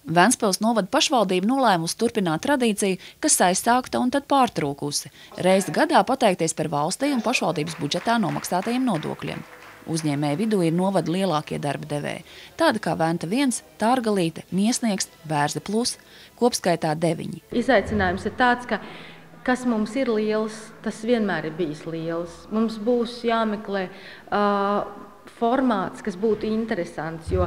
Ventspils novada pašvaldība nolēmusi turpināt tradīciju, kas aizsākta un tad pārtrūkusi. Reizi gadā pateikties par valstī un pašvaldības budžetā nomaksātajiem nodokļiem. Uzņēmēju vidū ir novada lielākie darba devēji. Tāda kā Venta 1, Tārgalīte, Miesnieks, Bērze plus, kopskaitā 9. Izaicinājums ir tāds, ka kas mums ir liels, tas vienmēr ir bijis liels. Mums būs jāmeklē formāts, kas būtu interesants, jo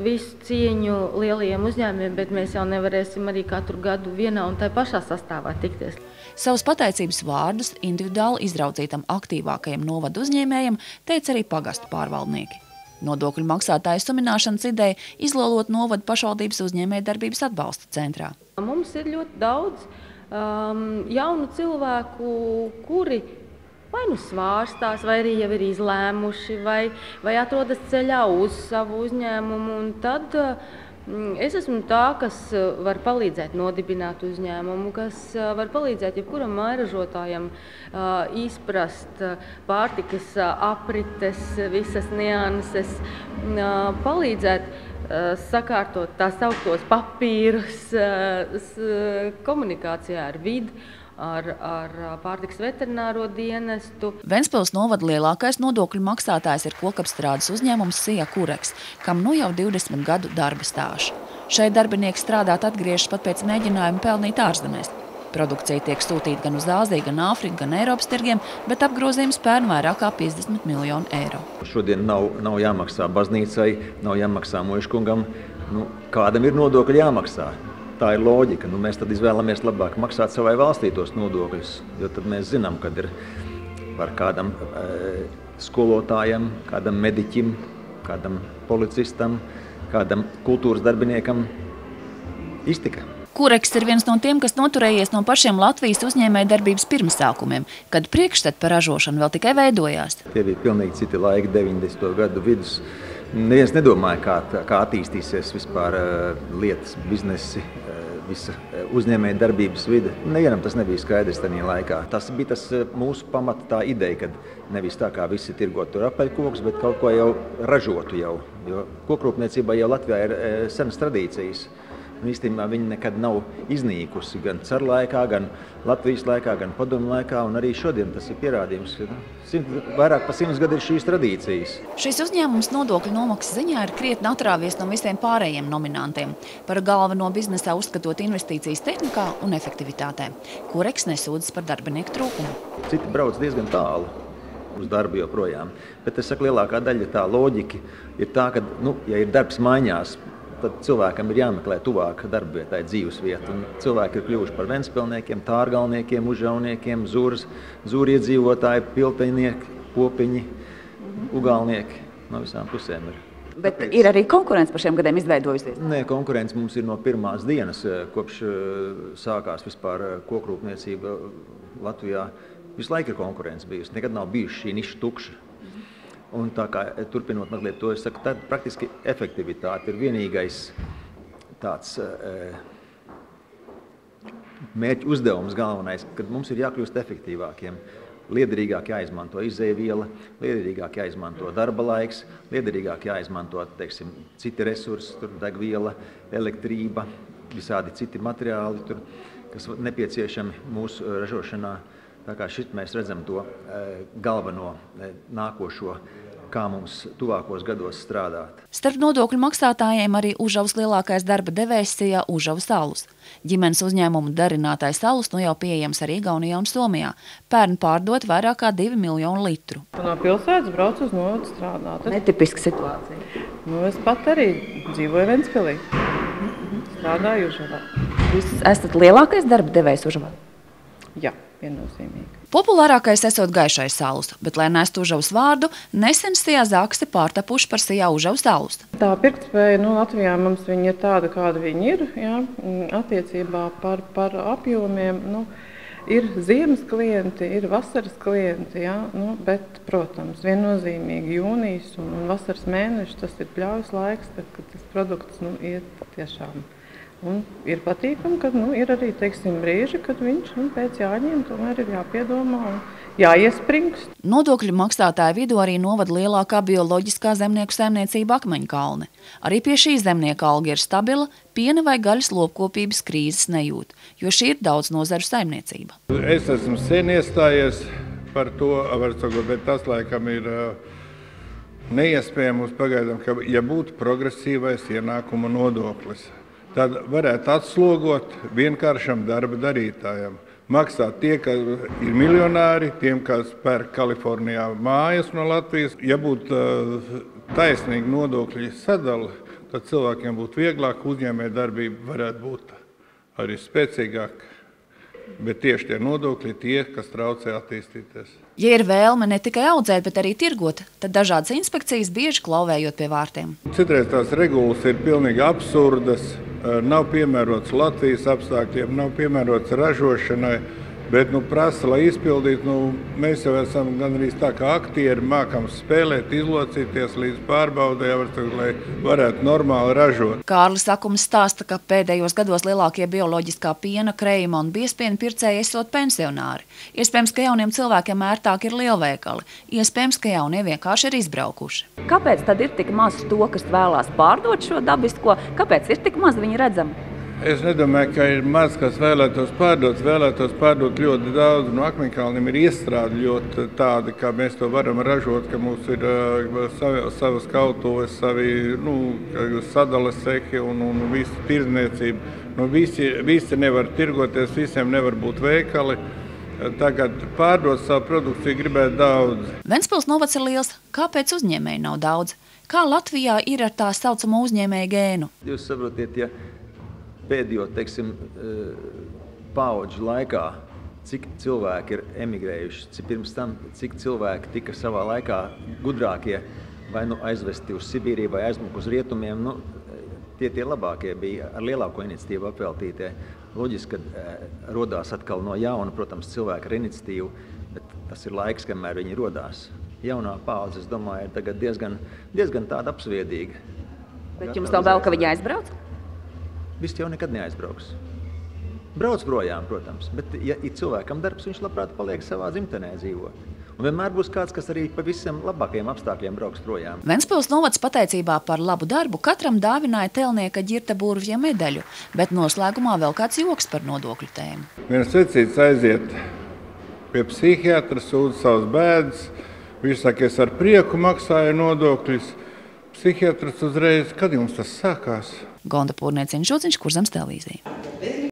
visu cieņu lielajiem uzņēmumiem, bet mēs jau nevarēsim arī katru gadu vienā un tai pašā sastāvā tikties. Savus pateicības vārdus individuāli izraudzītam aktīvākajam novadu uzņēmējam teica arī pagastu pārvaldnieki. Nodokļu maksātāju sumināšanas ideja izlolot novadu pašvaldības uzņēmējdarbības atbalsta centrā. Mums ir ļoti daudz jaunu cilvēku, kuri vai nu svārstās, vai arī jau ir izlēmuši, vai atrodas ceļā uz savu uzņēmumu. Un tad es esmu tā, kas var palīdzēt nodibināt uzņēmumu, kas var palīdzēt jebkuram mājražotājam izprast pārtikas aprites, visas nianses, palīdzēt sakārtot tā sauktos papīrus komunikācijā ar vidi, ar pārtikas veterināro dienestu. Ventspils novada lielākais nodokļu maksātājs ir kokapstrādes uzņēmums Sija Kureks, kam nu jau 20 gadu darba stāžs. Šeit darbinieki strādāt atgriežas pat pēc mēģinājuma pelnīt ārzemēs. Produkcija tiek sūtīta gan uz Āziju, gan Āfriku, gan Eiropas tirgiem, bet apgrozījums pērn vairāk kā 50 miljonu eiro. Šodien nav jāmaksā baznīcai, nav jāmaksā muižkungam. Kādam ir nodokļi jāmaksā? Tā ir loģika. Mēs tad izvēlamies labāk maksāt savai valstī tos nodokļus, jo tad mēs zinām, kad ir par kādam skolotājam, kādam mediķim, kādam policistam, kādam kultūras darbiniekam iztika. Kureks ir viens no tiem, kas noturējies no pašiem Latvijas uzņēmējdarbības pirmsākumiem, kad priekšstati par ražošanu vēl tikai veidojās. Tie bija pilnīgi citi laiki, 90. gadu vidus. Neviens nedomāja, kā attīstīsies vispār lietas, biznesi, visa uzņēmējdarbības vide. Nevienam tas nebija skaidrs tajā laikā. Tas bija tas mūsu pamata tā ideja, kad nevis tā kā visi tirgot tur apaļkokus, bet kaut ko jau ražotu jau. Jo kokrūpniecībā jau Latvijā ir senas tradīcijas. Īstenībā viņi nekad nav iznīkusi gan caru laikā, gan Latvijas laikā, gan padomu laikā, un arī šodien tas ir pierādījums, ka vairāk pa 100 gadu ir šīs tradīcijas. Šis uzņēmums nodokļu nomaksas ziņā ir krietni atrāvies no visiem pārējiem nominantiem, par galveno biznesā uzskatot investīcijas tehnikā un efektivitātē. Kureks nesūdzas par darbinieku trūkumu. Citi brauc diezgan tālu uz darbu joprojām, bet es saku, lielākā daļa tā loģika ir tā, ka, ja ir darbs maiņās, tad cilvēkam ir jāmeklē tuvāk darbvietai dzīvesvieta. Cilvēki ir kļuvuši par ventspilniekiem, tārgalniekiem, užauniekiem, zūru iedzīvotāji, piltenieki, popiņi, ugalnieki. No visām pusēm ir. Bet ir arī konkurence par šiem gadiem izveidojusies? Nē, konkurence mums ir no pirmās dienas, kopš sākās vispār kokrūpniecība Latvijā. Visu laiku ir konkurence bijusi, nekad nav bijuši šī niša tukša. Un tā kā turpinot mazliet to, es saku, tad praktiski efektivitāte ir vienīgais tāds mērķu uzdevums galvenais, kad mums ir jākļūst efektīvākiem. Liederīgāk jāizmanto izēviela, liederīgāk jāizmanto darba laiks, liederīgāk jāizmanto, teiksim, citi resursi, tur degviela, elektrība, visādi citi materiāli, kas nepieciešami mūsu ražošanā. Tā kā šit mēs redzam to galveno nākošo, kā mums tuvākos gados strādāt. Starp nodokļu maksātājiem arī Užavas lielākais darba devējs Sija Užavas alus. Ģimenes uzņēmumu darinātais alus nu jau pieejams arī Igaunijā un Somijā. Pērn pārdot vairāk kā 2 miljonu litru. No pilsētas braucu uz novadu strādāt. Netipiska situācija. Es pat arī dzīvoju Ventspilī. Strādāju Užavā. Jūs esat lielākais darba devējs Užavā? Jā. Viennozīmīgi. Populārākais esot Gaišais alus, bet, lai nestu Užavas vārdu, nesen Sijā Zakste pārtapuši par Sijā Užavas alus. Tā pirktspēja, Latvijā mums viņa ir tāda, kāda viņa ir, jā, attiecībā par apjomiem. Ir ziemas klienti, ir vasaras klienti, jā, bet, protams, viennozīmīgi jūnijas un vasaras mēneši, tas ir pļaujas laiks, tad, kad tas produkts iet tiešām Un ir patīkami, ka ir arī brīži, kad viņš pēc jāņem, tomēr ir jāpiedomā un jāiespringst. Nodokļu maksātāju vidū arī novada lielākā bioloģiskā zemnieku saimniecība Akmeņkalne. Arī pie šī zemnieka alga ir stabila, piena vai gaļas lopkopības krīzes nejūt, jo šī ir daudz nozaru saimniecība. Es esmu sen iestājies par to, bet tas laikam ir neiespējams pagaidām, ka ja būtu progresīvais ienākuma nodoklis, tad varētu atslogot vienkāršam darba darītājam. Maksāt tie, kas ir miljonāri, tiem, kas pērk Kalifornijā mājas no Latvijas. Ja būtu taisnīga nodokļu sadala, tad cilvēkiem būtu vieglāk, uzņēmēja darbība varētu būt arī spēcīgāka. Bet tieši tie nodokļi tie, kas traucē attīstīties. Ja ir vēlme ne tikai audzēt, bet arī tirgot, tad dažādas inspekcijas bieži klauvējot pie vārtiem. Citreiz tās regulas ir pilnīgi absurdas, nav piemērots Latvijas apstākļiem, nav piemērots ražošanai, bet prasa, lai izpildītu, mēs jau esam gan arī tā kā aktieri, mākam spēlēt, izlocīties līdz pārbaudē, lai varētu normāli ražot. Kārlis Akums stāsta, ka pēdējos gados lielākie bioloģiskā piena, krējuma un biespiena pircēji esot pensionāri. Iespējams, ka jauniem cilvēkiem ērtāk ir lielveikali. Iespējams, ka jaunie vienkārši ir izbraukuši. Kāpēc tad ir tik maz to, kas vēlās pārdot šo dabisko? Kāpēc ir tik maz viņi redzami? Es nedomāju, ka ir maz, kas vēlētos pārdot ļoti daudz. No Akmeņkalnim ir iestrādi ļoti tādi, kā mēs to varam ražot, ka mums ir savas kautuves, savi sadales cehi un visu tirdzniecību. Visi nevar tirgoties, visiem nevar būt veikali. Tagad pārdot savu produkciju gribētu daudz. Ventspils novads ir liels. Kāpēc uzņēmēji nav daudz? Kā Latvijā ir ar tā saucamo uzņēmēju gēnu? Jūs saprotiet, ja pēdējo, paudžu laikā, cik cilvēki ir emigrējuši, pirms tam, cik cilvēki tika savā laikā gudrākie, vai aizvesti uz Sibīriju, vai aizmuku uz rietumiem, tie labākie bija ar lielāko iniciatīvu apveltītie. Loģiski, ka rodās atkal no jauna, protams, cilvēki ar iniciatīvu, bet tas ir laiks, kamēr viņi rodās. Jaunā paudze, es domāju, ir tagad diezgan tāda apsviedīga. Bet jums nav vēl, ka viņi aizbrauc? Viss jau nekad neaizbrauks. Brauc projām, protams, bet ja ir cilvēkam darbs, viņš labprāt paliek savā dzimtenē dzīvot. Un vienmēr būs kāds, kas arī pa visiem labākajiem apstākļiem brauks projām. Ventspils novads pateicībā par labu darbu katram dāvināja Telnieka Ģirta Burvja medaļu, bet noslēgumā vēl kāds joks par nodokļu tēmu. Viens vecītis aiziet pie psihiatra, sūdz savus bēdas, viņš saka, es ar prieku maksāju nodokļus. Psihiatrs uzreiz, kad jums tas sākās? Gonda Pūrnieciņa Žudziņš, Kurzemes televīzija.